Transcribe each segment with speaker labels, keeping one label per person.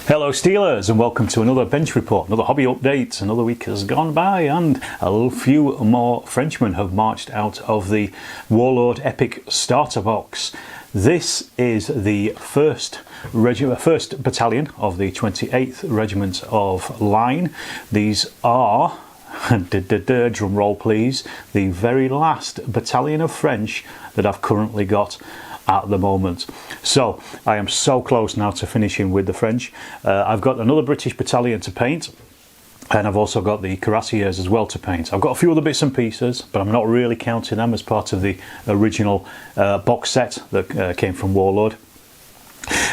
Speaker 1: Hello Steelers, and welcome to another bench report, another hobby update. Another week has gone by and a few more Frenchmen have marched out of the Warlord Epic starter box. This is the first battalion of the 28th Regiment of Line. These are, drum roll please, the very last battalion of French that I've currently got at the moment. So I am so close now to finishing with the French. I've got another British battalion to paint, and I've also got the cuirassiers as well to paint. I've got a few other bits and pieces, but I'm not really counting them as part of the original box set that came from Warlord.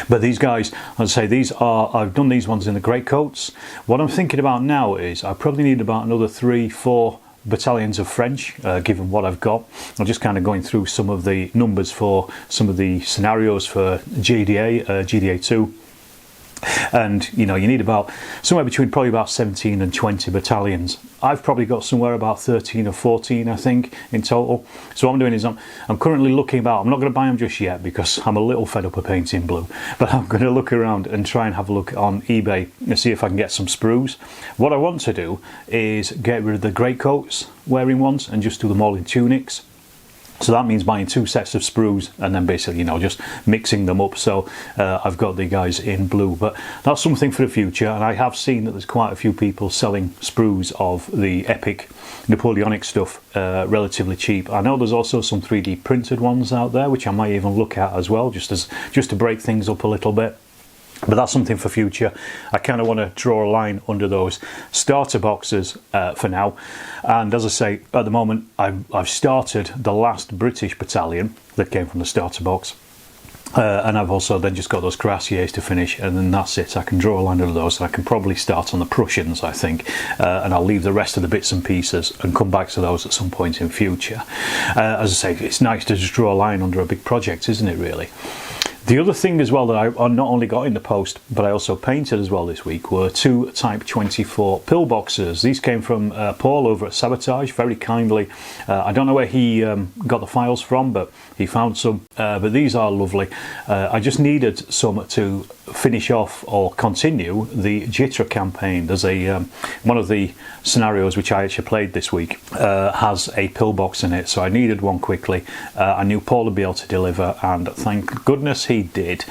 Speaker 1: But these guys, as I say, I've done these ones in the greatcoats. What I'm thinking about now is I probably need about another 3-4 battalions of French, given what I've got. I'm just kind of going through some of the numbers for some of the scenarios for GDA 2, and you know, you need about somewhere between probably about 17 and 20 battalions. I've probably got somewhere about 13 or 14 I think in total. So what I'm doing is I'm currently looking about, I'm not going to buy them just yet because I'm a little fed up of painting blue, but I'm going to look around and try and have a look on eBay and see if I can get some sprues. What I want to do is get rid of the greatcoats wearing ones and just do them all in tunics. So that means buying 2 sets of sprues and then basically, you know, just mixing them up. So I've got the guys in blue, but that's something for the future. And I have seen that there's quite a few people selling sprues of the epic Napoleonic stuff relatively cheap. I know there's also some 3D printed ones out there, which I might even look at as well, just to break things up a little bit. But that's something for future. I kind of want to draw a line under those starter boxes for now. And as I say, at the moment I've started the last British battalion that came from the starter box. And I've also then just got those cuirassiers to finish, and then that's it. I can draw a line under those, and I can probably start on the Prussians, I think, and I'll leave the rest of the bits and pieces and come back to those at some point in future. As I say, it's nice to just draw a line under a big project, isn't it, really? The other thing as well that I not only got in the post, but I also painted as well this week, were 2 Type 24 pillboxes. These came from Paul over at Sabotage, very kindly. I don't know where he got the files from, but he found some. But these are lovely. I just needed some to finish off or continue the Jitra campaign. There's one of the scenarios which I actually played this week has a pillbox in it, so I needed one quickly. I knew Paul would be able to deliver, and thank goodness he did.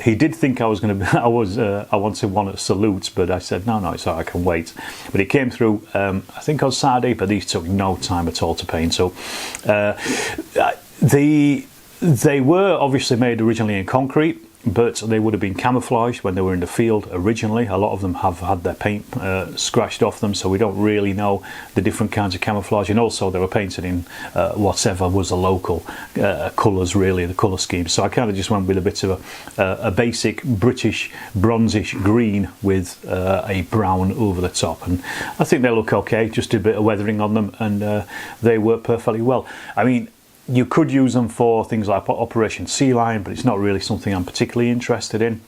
Speaker 1: He did think I was going to. I wanted one at Salutes, but I said no, it's all right, I can wait. But it came through. I think on Saturday, but these took no time at all to paint. So they were obviously made originally in concrete, but they would have been camouflaged when they were in the field originally. A lot of them have had their paint scratched off them, so we don't really know the different kinds of camouflage. And also they were painted in whatever was the local colours, really, the colour scheme. So I kind of just went with a bit of a basic British bronzish green with a brown over the top, and I think they look okay. Just a bit of weathering on them, and they work perfectly well. I mean, you could use them for things like Operation Sea Lion, but it's not really something I'm particularly interested in.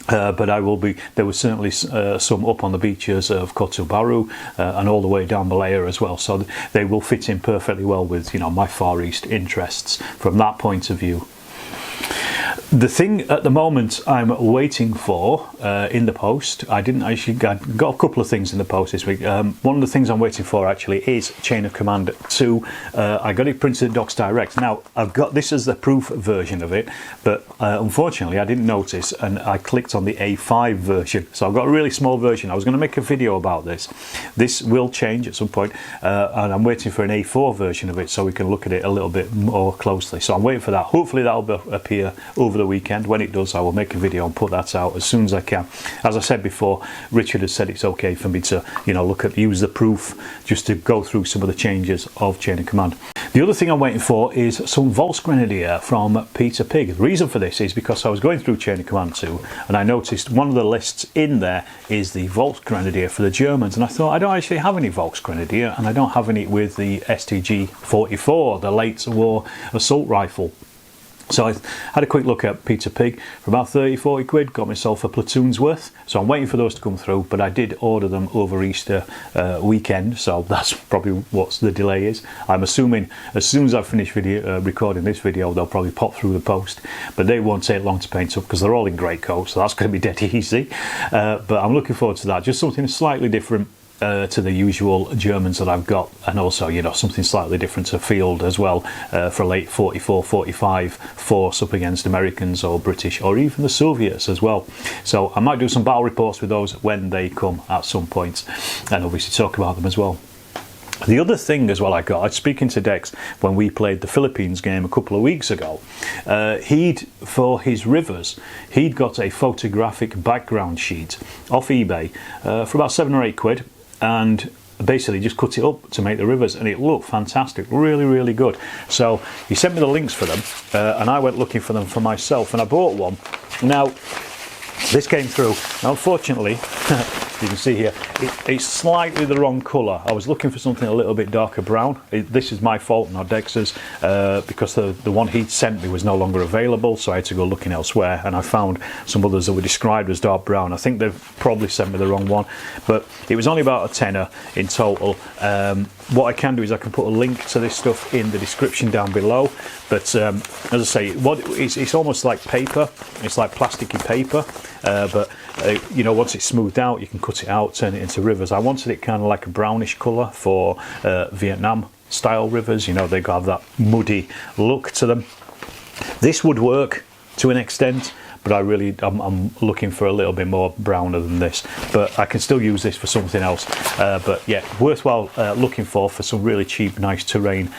Speaker 1: But I will be. There was certainly some up on the beaches of Kotubaru and all the way down Malaya as well. So they will fit in perfectly well with, you know, my Far East interests from that point of view. The thing at the moment I'm waiting for in the post, I got a couple of things in the post this week. One of the things I'm waiting for actually is Chain of Command 2. I got it printed at Docs Direct. Now I've got this as the proof version of it, but unfortunately I didn't notice, and I clicked on the A5 version. So I've got a really small version. I was going to make a video about this. This will change at some point, and I'm waiting for an A4 version of it so we can look at it a little bit more closely. So I'm waiting for that. Hopefully that'll appear over the weekend. When it does, I will make a video and put that out as soon as I can. As I said before, Richard has said it's okay for me to, you know, use the proof just to go through some of the changes of Chain of Command. The other thing I'm waiting for is some Volksgrenadier from Peter Pig. The reason for this is because I was going through Chain of Command 2 and I noticed one of the lists in there is the Volksgrenadier for the Germans, and I thought I don't actually have any Volksgrenadier, and I don't have any with the STG 44, the late war assault rifle. So I had a quick look at Peter Pig for about 30-40 quid, got myself a platoon's worth. So I'm waiting for those to come through, but I did order them over Easter weekend, so that's probably what the delay is. I'm assuming as soon as I finish recording this video, they'll probably pop through the post, but they won't take long to paint up because they're all in grey coat, so that's going to be dead easy. But I'm looking forward to that, just something slightly different to the usual Germans that I've got, and also, you know, something slightly different to field as well, for a late 44-45 force up against Americans or British or even the Soviets as well. So I might do some battle reports with those when they come at some point, and obviously talk about them as well. The other thing as well I got, I was speaking to Dex when we played the Philippines game a couple of weeks ago. For his rivers, he'd got a photographic background sheet off eBay for about 7 or 8 quid, and basically just cut it up to make the rivers, and it looked fantastic, really good. So he sent me the links for them, and I went looking for them for myself, and I bought one. Now this came through. Now unfortunately, you can see here, it's slightly the wrong colour. I was looking for something a little bit darker brown. This is my fault, not Dex's, because the one he'd sent me was no longer available, so I had to go looking elsewhere, and I found some others that were described as dark brown. I think they've probably sent me the wrong one, but it was only about a tenner in total. What I can do is I can put a link to this stuff in the description down below, but as I say, it's almost like paper. It's like plasticky paper, but you know, once it's smoothed out, you can cut it out, turn it into rivers. I wanted it kind of like a brownish colour for Vietnam style rivers. You know, they have that muddy look to them. This would work to an extent, but I'm looking for a little bit more browner than this, but I can still use this for something else. But yeah, worthwhile looking for some really cheap, nice terrain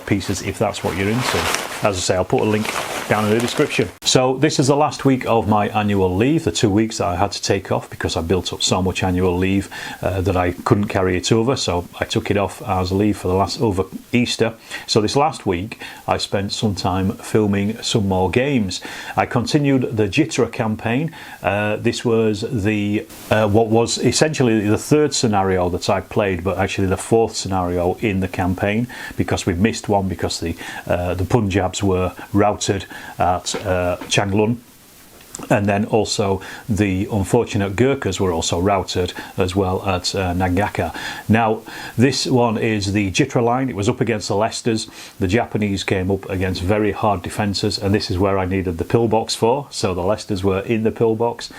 Speaker 1: pieces if that's what you're into. As I say, I'll put a link down in the description. So this is the last week of my annual leave, the 2 weeks that I had to take off because I built up so much annual leave that I couldn't carry it over, so I took it off as leave for over Easter. So this last week I spent some time filming some more games. I continued the Jitra campaign. This was what was essentially the 3rd scenario that I played, but actually the 4th scenario in the campaign, because we missed one because the Punjabs were routed at Changlun. And then also the unfortunate Gurkhas were also routed as well at Nagaka. Now this one is the Jitra line. It was up against the Leicesters. The Japanese came up against very hard defences, and this is where I needed the pillbox for. So the Leicesters were in the pillbox.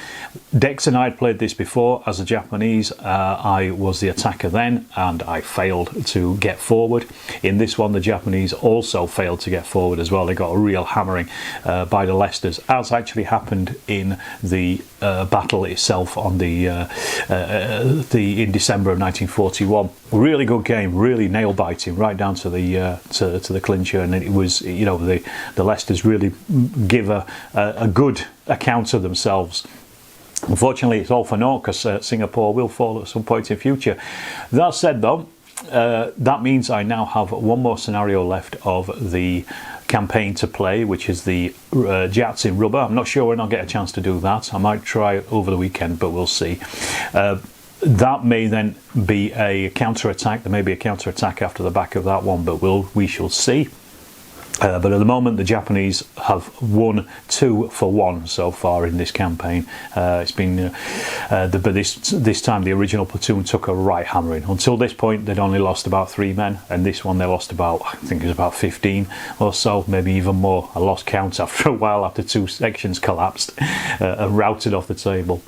Speaker 1: Dex and I had played this before as a Japanese. I was the attacker then, and I failed to get forward. In this one, the Japanese also failed to get forward as well. They got a real hammering by the Leicesters, as actually happened in the battle itself on in December of 1941. Really good game, really nail biting, right down to the clincher, and it was, you know, the Leicesters really give a good account of themselves. Unfortunately, it's all for naught because Singapore will fall at some point in future. That said, though, that means I now have one more scenario left of the campaign to play, which is the Jats in rubber. I'm not sure when I'll get a chance to do that. I might try it over the weekend, but we'll see. That may then be a counter-attack. There may be a counter-attack after the back of that one, but we shall see. But at the moment, the Japanese have won 2 for 1 so far in this campaign. It's been, but this time the original platoon took a right hammering. Until this point, they'd only lost about 3 men, and this one they lost about, I think it was about 15 or so, maybe even more. I lost count after a while, after 2 sections collapsed and routed off the table.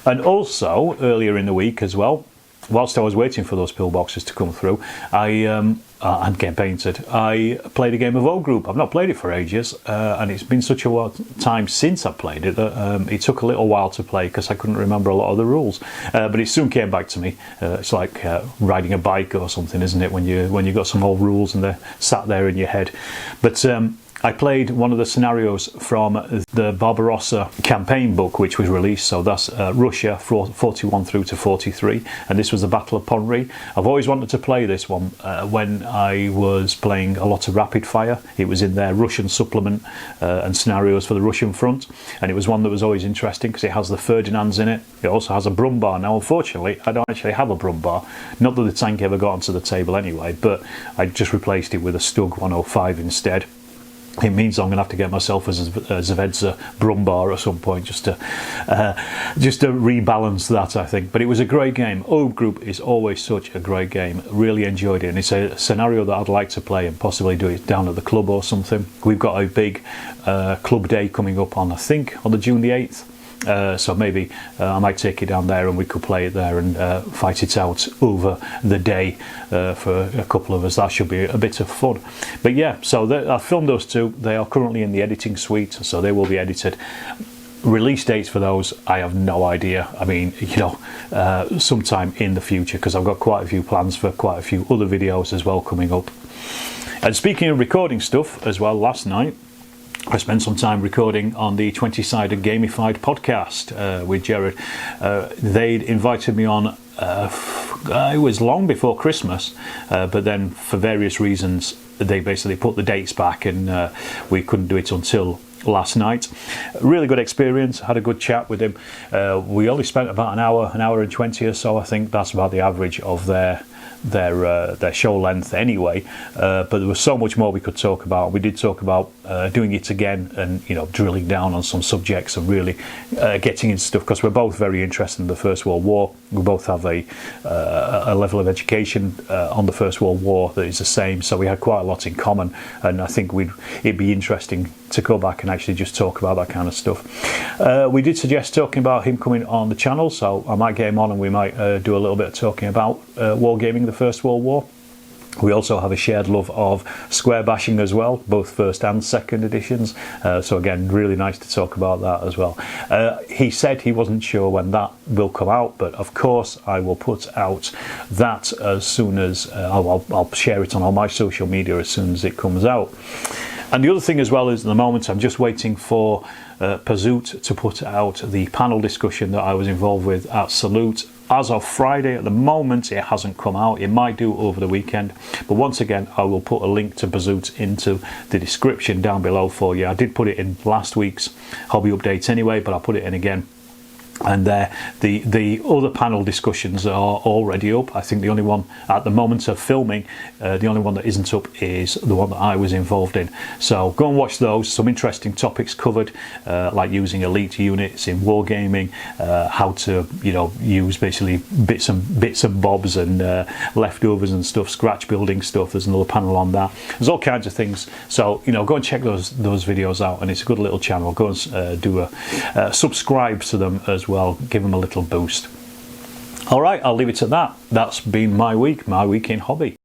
Speaker 1: And also earlier in the week as well, whilst I was waiting for those pillboxes to come through, and get painted, I played a game of O Group. I've not played it for ages, and it's been such a time since I played it that it took a little while to play because I couldn't remember a lot of the rules. But it soon came back to me. It's like riding a bike or something, isn't it? When you got some old rules and they're sat there in your head. But I played one of the scenarios from the Barbarossa campaign book, which was released. So that's Russia 41 through to 43, and this was the Battle of Ponry. I've always wanted to play this one when I was playing a lot of rapid fire. It was in their Russian supplement and scenarios for the Russian front, and it was one that was always interesting because it has the Ferdinands in it. It also has a Brumbar. Now unfortunately I don't actually have a Brumbar, not that the tank ever got onto the table anyway, but I just replaced it with a Stug 105 instead. it means I'm going to have to get myself a Zvezda Brumbar at some point just to rebalance that, I think. But it was a great game. Old Group is always such a great game. Really enjoyed it, and it's a scenario that I'd like to play and possibly do it down at the club or something. We've got a big club day coming up on, I think, on the June the 8th. So maybe I might take it down there and we could play it there and fight it out over the day for a couple of us. That should be a bit of fun. But yeah, so I filmed those two. They are currently in the editing suite, so they will be edited. Release dates for those, I have no idea. I mean, you know, sometime in the future, because I've got quite a few plans for quite a few other videos as well coming up. And speaking of recording stuff as well, last night I spent some time recording on the 20-sided gamified podcast with Jared. They'd invited me on, it was long before Christmas, but then for various reasons they basically put the dates back and we couldn't do it until last night. Really good experience, had a good chat with him. We only spent about an hour and 20 or so. I think that's about the average of their show length anyway, but there was so much more we could talk about. We did talk about doing it again and, you know, drilling down on some subjects and really getting into stuff, because we're both very interested in the First World War. We both have a level of education on the First World War that is the same, so we had quite a lot in common, and I think it'd be interesting to go back and actually just talk about that kind of stuff. We did suggest talking about him coming on the channel, so I might get him on and we might do a little bit of talking about Wargaming, the First World War. We also have a shared love of square bashing as well, both first and second editions. So again, really nice to talk about that as well. He said he wasn't sure when that will come out, but of course I will put out that as soon as I'll share it on all my social media as soon as it comes out. And the other thing as well is, at the moment, I'm just waiting for Bazoot to put out the panel discussion that I was involved with at Salute. As of Friday, at the moment, it hasn't come out. It might do over the weekend. But once again, I will put a link to Bazoot into the description down below for you. I did put it in last week's hobby updates anyway, but I'll put it in again. And the other panel discussions are already up. I think the only one at the moment of filming, the only one that isn't up is the one that I was involved in. So go and watch those. Some interesting topics covered, like using elite units in wargaming, how to, you know, use basically bits and bobs and leftovers and stuff, scratch building stuff. There's another panel on that. There's all kinds of things. So, you know, go and check those videos out, and it's a good little channel. Go and do subscribe to them as well, give them a little boost. All right, I'll leave it at that. That's been my week in hobby.